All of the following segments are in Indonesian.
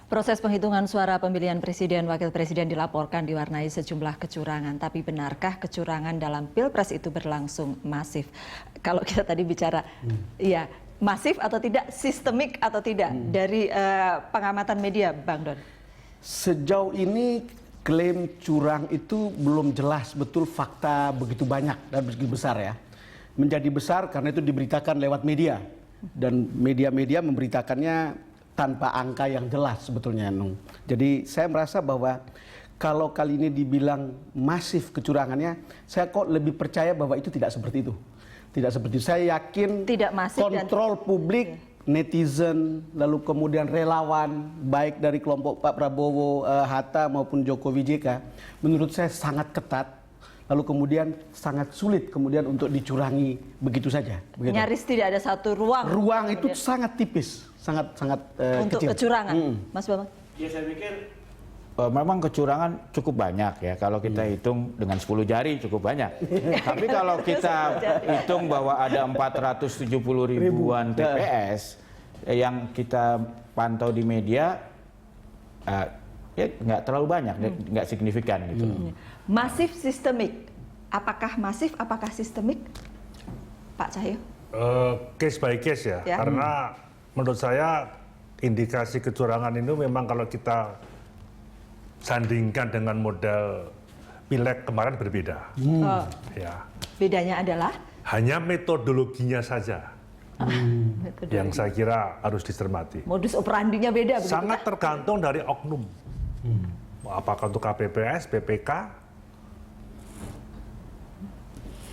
Proses penghitungan suara pemilihan presiden wakil presiden dilaporkan diwarnai sejumlah kecurangan. Tapi benarkah kecurangan dalam Pilpres itu berlangsung masif? Kalau kita tadi bicara, ya masif atau tidak, sistemik atau tidak dari pengamatan media, Bang Don? Sejauh ini klaim curang itu belum jelas betul fakta begitu banyak dan begitu besar ya. Menjadi besar karena itu diberitakan lewat media. Dan media-media memberitakannya tanpa angka yang jelas sebetulnya, Nung. Jadi saya merasa bahwa kalau kali ini dibilang masif kecurangannya, saya kok lebih percaya bahwa itu tidak seperti itu. Tidak seperti itu. Saya yakin tidak masif kontrol publik, netizen, lalu kemudian relawan, baik dari kelompok Pak Prabowo, Hatta maupun Jokowi JK, menurut saya sangat ketat. Lalu kemudian sangat sulit kemudian untuk dicurangi begitu saja. Begitu. Nyaris tidak ada satu ruang. Ruang itu sangat tipis, sangat untuk kecil. Kecurangan, Mas Bambang? Ya saya pikir memang kecurangan cukup banyak ya. Kalau kita hitung dengan 10 jari cukup banyak. Tapi kalau kita hitung bahwa ada 470 ribuan TPS yang kita pantau di media, ya nggak terlalu banyak, nggak signifikan gitu. Masif sistemik, apakah masif, apakah sistemik, Pak Cahyo? Case by case ya, karena menurut saya indikasi kecurangan itu memang kalau kita sandingkan dengan model pileg kemarin berbeda. Ya. Bedanya adalah? Hanya metodologinya saja yang saya kira harus dicermati. Modus operandinya beda. Sangat tergantung dari oknum. Apakah untuk KPPS, BPK?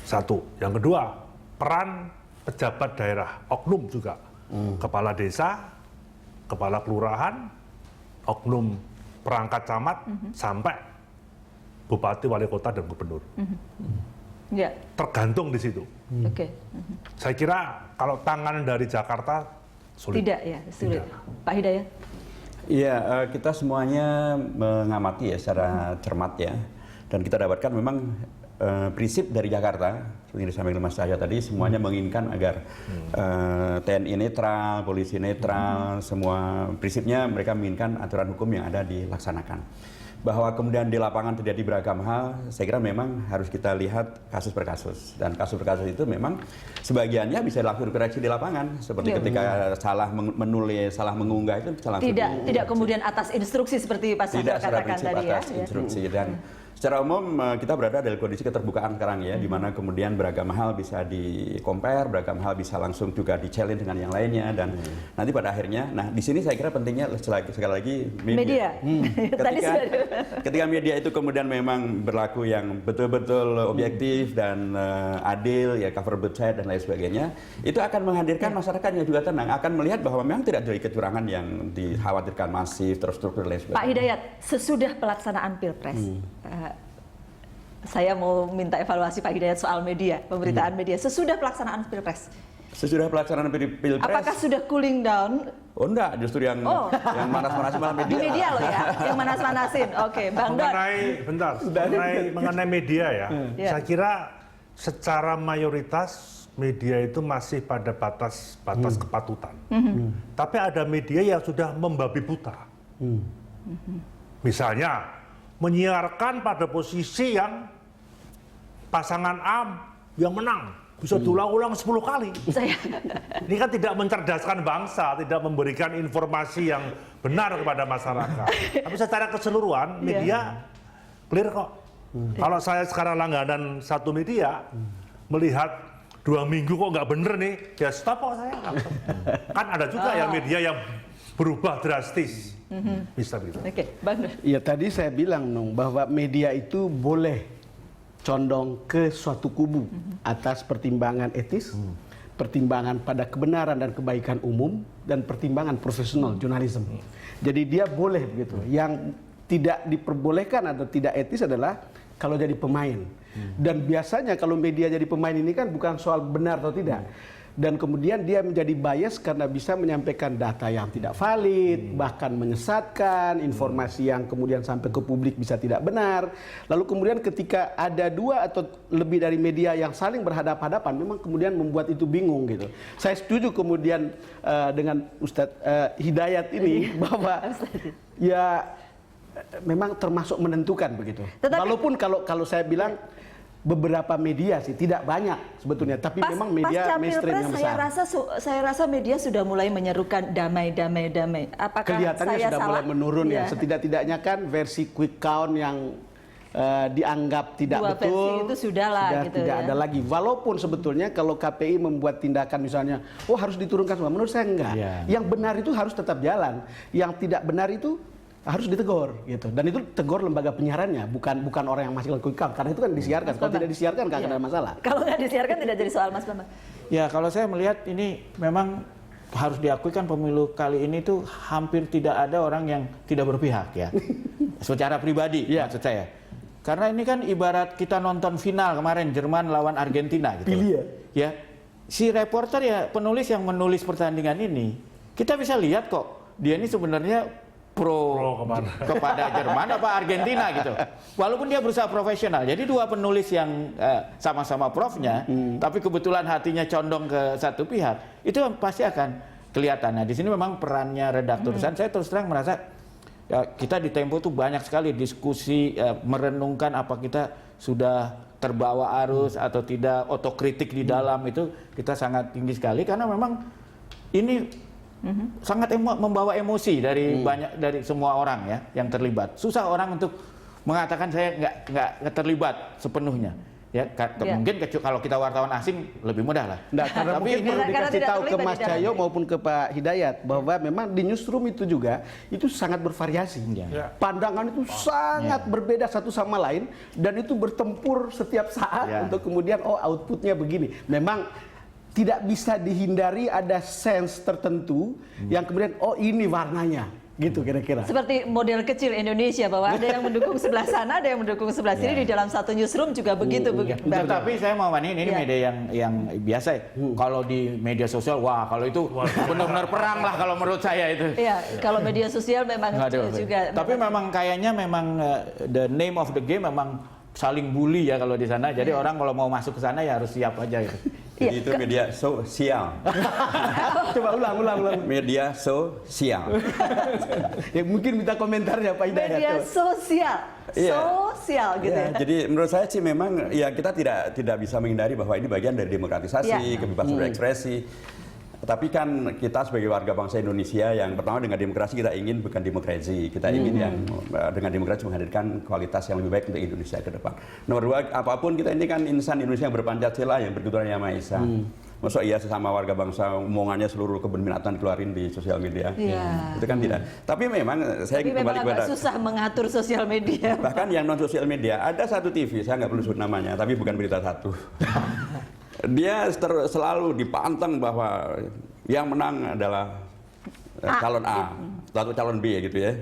Satu. Yang kedua, peran pejabat daerah, oknum juga. Kepala desa, kepala kelurahan, oknum perangkat camat, sampai bupati, wali kota, dan gubernur. Tergantung di situ. Saya kira kalau tangan dari Jakarta, sulit. Tidak ya, sulit. Tidak. Pak Hidayat? Iya, kita semuanya mengamati ya secara cermat ya. Dan kita dapatkan memang prinsip dari Jakarta, seperti yang disampaikan Mas Cahyo tadi, semuanya menginginkan agar TNI netral, polisi netral, semua prinsipnya mereka menginginkan aturan hukum yang ada dilaksanakan. Bahwa kemudian di lapangan terjadi beragam hal, saya kira memang harus kita lihat kasus per kasus. Dan kasus per kasus itu memang sebagiannya bisa dilakukan koreksi di lapangan. Seperti ketika salah menulis, salah mengunggah itu bisa langsung tidak kemudian atas instruksi seperti Pak Sandra katakan tadi ya. Atas instruksi. Dan secara umum kita berada dalam kondisi keterbukaan sekarang ya, di mana kemudian beragam hal bisa di-compare, beragam hal bisa langsung juga di-challenge dengan yang lainnya, dan nanti pada akhirnya, nah di sini saya kira pentingnya sekali lagi media. Ketika media itu kemudian memang berlaku yang betul-betul objektif dan adil, ya cover both side dan lain sebagainya, itu akan menghadirkan masyarakat yang juga tenang, akan melihat bahwa memang tidak terjadi kecurangan yang dikhawatirkan masif, terstruktur dan lain sebagainya. Pak Hidayat, sesudah pelaksanaan Pilpres, saya mau minta evaluasi Pak Hidayat soal media, pemberitaan media sesudah pelaksanaan Pilpres. Sesudah pelaksanaan Pilpres. Apakah sudah cooling down? Oh enggak, justru yang manas-manasin malah media. Di media loh ya, yang manas-manasin. Oke, Bang Don. Mengenai media ya, saya kira secara mayoritas media itu masih pada batas kepatutan. Tapi ada media yang sudah membabi buta. Misalnya menyiarkan pada posisi yang pasangan A yang menang bisa diulang-ulang 10 kali. Ini kan tidak mencerdaskan bangsa, tidak memberikan informasi yang benar kepada masyarakat. Tapi secara keseluruhan media clear kok. Kalau saya sekarang langganan satu media, melihat 2 minggu kok nggak bener nih, ya stop kok saya. Kan ada juga yang media yang berubah drastis. Bisa begitu. Bang Don. Ya tadi saya bilang Nung, bahwa media itu boleh condong ke suatu kubu atas pertimbangan etis, pertimbangan pada kebenaran dan kebaikan umum, dan pertimbangan profesional jurnalisme. Jadi dia boleh begitu. Yang tidak diperbolehkan atau tidak etis adalah kalau jadi pemain. Dan biasanya kalau media jadi pemain ini kan bukan soal benar atau tidak. Dan kemudian dia menjadi bias karena bisa menyampaikan data yang tidak valid, bahkan menyesatkan, informasi yang kemudian sampai ke publik bisa tidak benar. Lalu kemudian ketika ada 2 atau lebih dari media yang saling berhadapan-hadapan, memang kemudian membuat itu bingung gitu. Saya setuju kemudian dengan Ustadz Hidayat ini bahwa ya memang termasuk menentukan begitu. Walaupun kalau saya bilang beberapa media sih, tidak banyak sebetulnya, tapi memang media mainstream yang besar. Saya rasa media sudah mulai menyerukan damai. Apakah kelihatannya saya sudah salah? mulai menurun ya. Iya. Setidak-tidaknya kan versi quick count yang dianggap tidak 2 betul versi itu sudah lah gitu tidak ya. ada lagi. Walaupun sebetulnya kalau KPI membuat tindakan misalnya, harus diturunkan semua, menurut saya enggak. Yang benar itu harus tetap jalan. Yang tidak benar itu harus ditegur gitu, dan itu tegur lembaga penyiarannya, bukan orang yang masih quick count, karena itu kan disiarkan. Kalau tidak disiarkan nggak akan ada masalah. Kalau nggak disiarkan tidak jadi soal, Mas Bambang. Ya, kalau saya melihat ini memang harus diakui kan pemilu kali ini tuh hampir tidak ada orang yang tidak berpihak ya. Secara pribadi maksud saya. Karena ini kan ibarat kita nonton final kemarin Jerman lawan Argentina gitu. Ya. Si reporter ya penulis yang menulis pertandingan ini, kita bisa lihat kok dia ini sebenarnya pro kepada Jerman apa Argentina gitu. Walaupun dia berusaha profesional. Jadi 2 penulis yang sama-sama profnya, tapi kebetulan hatinya condong ke satu pihak, itu pasti akan kelihatan. Nah, di sini memang perannya redaktur. Saya terus terang merasa ya, kita di Tempo tuh banyak sekali diskusi merenungkan apa kita sudah terbawa arus atau tidak, otokritik di dalam itu kita sangat tinggi sekali karena memang ini sangat membawa emosi dari dari semua orang ya yang terlibat. Susah orang untuk mengatakan saya nggak terlibat sepenuhnya. Ya, mungkin kalau kita wartawan asing lebih mudah lah. Nah, karena tapi mungkin perlu dikasih tahu ke Mas Cahyo maupun ke Pak Hidayat bahwa memang di newsroom itu juga itu sangat bervariasi. Pandangan itu sangat berbeda satu sama lain dan itu bertempur setiap saat untuk kemudian outputnya begini. Memang tidak bisa dihindari ada sense tertentu yang kemudian ini warnanya gitu kira-kira. Seperti model kecil Indonesia bahwa ada yang mendukung sebelah sana, ada yang mendukung sebelah sini, di dalam satu newsroom juga begitu. Tapi saya mau ini media yang biasa ya. Kalau di media sosial, kalau itu benar-benar perang lah kalau menurut saya itu. Iya, kalau media sosial memang juga. Tapi memang kayaknya the name of the game memang saling bully ya kalau di sana. Jadi orang kalau mau masuk ke sana ya harus siap aja gitu. Jadi itu media sosial. Coba ulang. Media sosial. Ya, mungkin minta komentarnya Pak Hidayat. Media sosial. Sosial gitu ya. Jadi menurut saya sih memang ya kita tidak bisa menghindari bahwa ini bagian dari demokratisasi, kebebasan berekspresi. Tapi kan kita sebagai warga bangsa Indonesia yang pertama dengan demokrasi kita ingin bukan demokrasi, kita ingin yang dengan demokrasi menghadirkan kualitas yang lebih baik untuk Indonesia ke depan. Nomor 2, apapun kita ini kan insan Indonesia yang berpancasila yang berketuhanan Yang Maha Esa. Masa iya sesama warga bangsa omongannya seluruh kebun binatang keluarin di sosial media. Itu kan tidak. Tapi memang saya kembali kepada susah mengatur sosial media. Bahkan yang non sosial media ada satu TV, saya nggak perlu sebut namanya, tapi bukan Berita Satu. Dia selalu dipanteng bahwa yang menang adalah calon A atau calon B gitu ya.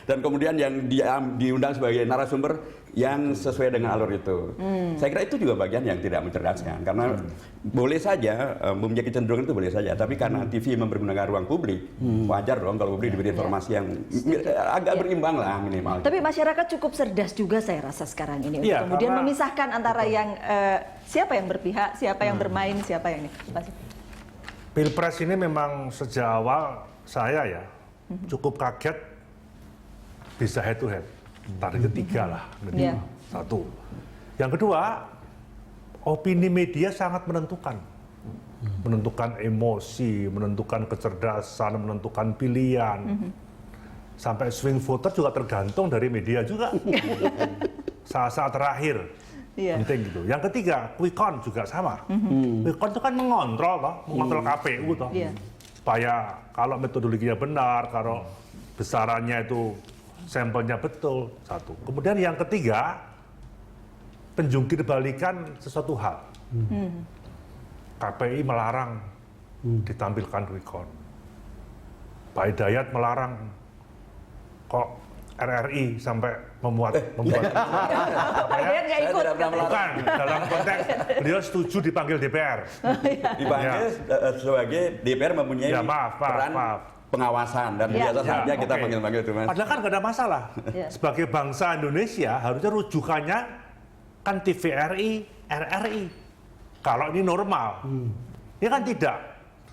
Dan kemudian yang diundang sebagai narasumber yang sesuai dengan alur itu. Saya kira itu juga bagian yang tidak mencerdaskan karena boleh saja mempunyai kecenderungan itu boleh saja, tapi karena TV mempergunakan ruang publik, wajar dong kalau publik diberi informasi yang agak berimbang lah minimal. Tapi masyarakat cukup cerdas juga saya rasa sekarang ini Iya, untuk kemudian karena memisahkan antara yang siapa yang berpihak, siapa yang bermain, siapa yang ini. Pilpres ini memang sejak awal saya ya cukup kaget bisa head to head. Target 3 lah minimal. Satu. Yang kedua, opini media sangat menentukan. Menentukan emosi, menentukan kecerdasan, menentukan pilihan. Sampai swing voter juga tergantung dari media juga. Saat-saat terakhir. Penting gitu. Yang ketiga, quick count juga sama. Quick count itu kan mengontrol KPU toh. Supaya kalau metodologinya benar, kalau besarannya itu sampelnya betul, satu. Kemudian yang ketiga, penjungkir balikan sesuatu hal. KPI melarang ditampilkan quick count. Pak Hidayat melarang kok RRI sampai membuat Dia nggak ikut. tidak pernah melarang. bukan dalam konteks beliau setuju dipanggil DPR. Dipanggil sebagai DPR mempunyai Ya, maaf. peran pengawasan dan Ya. biasa saja kita Oke. panggil-panggil itu Mas. Padahal kan nggak ada masalah. Ya. Sebagai bangsa Indonesia harusnya rujukannya kan TVRI, RRI. Kalau ini normal, ini kan tidak.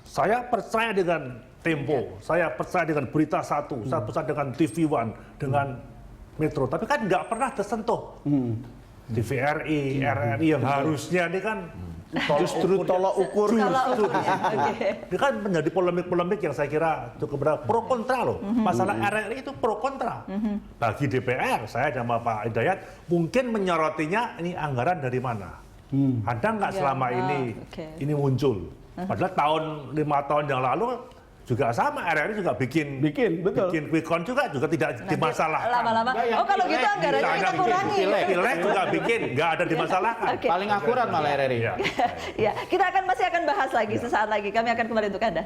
Saya percaya dengan Tempo, saya percaya dengan Berita Satu, saya percaya dengan TV One, dengan Metro. Tapi kan nggak pernah tersentuh. TVRI, RRI yang harusnya ini kan Justru tolak ukur. Ini kan menjadi polemik-polemik yang saya kira cukup berat. Pro kontra loh. Masalah RRI itu pro kontra. Bagi DPR, saya sama Pak Hidayat mungkin menyorotinya ini anggaran dari mana. Ada nggak selama ini muncul? Padahal 5 tahun yang lalu juga sama, RRI juga bikin betul. quick count juga tidak dimasalahkan. Lama-lama. Oh kalau gitu anggarannya kita kurangi. Pileg juga bikin, nggak ada dimasalahkan. Oke. Paling akurat malah RRI. Ya. Ya, kita masih akan bahas lagi sesaat lagi. Kami akan kembali untuk Anda.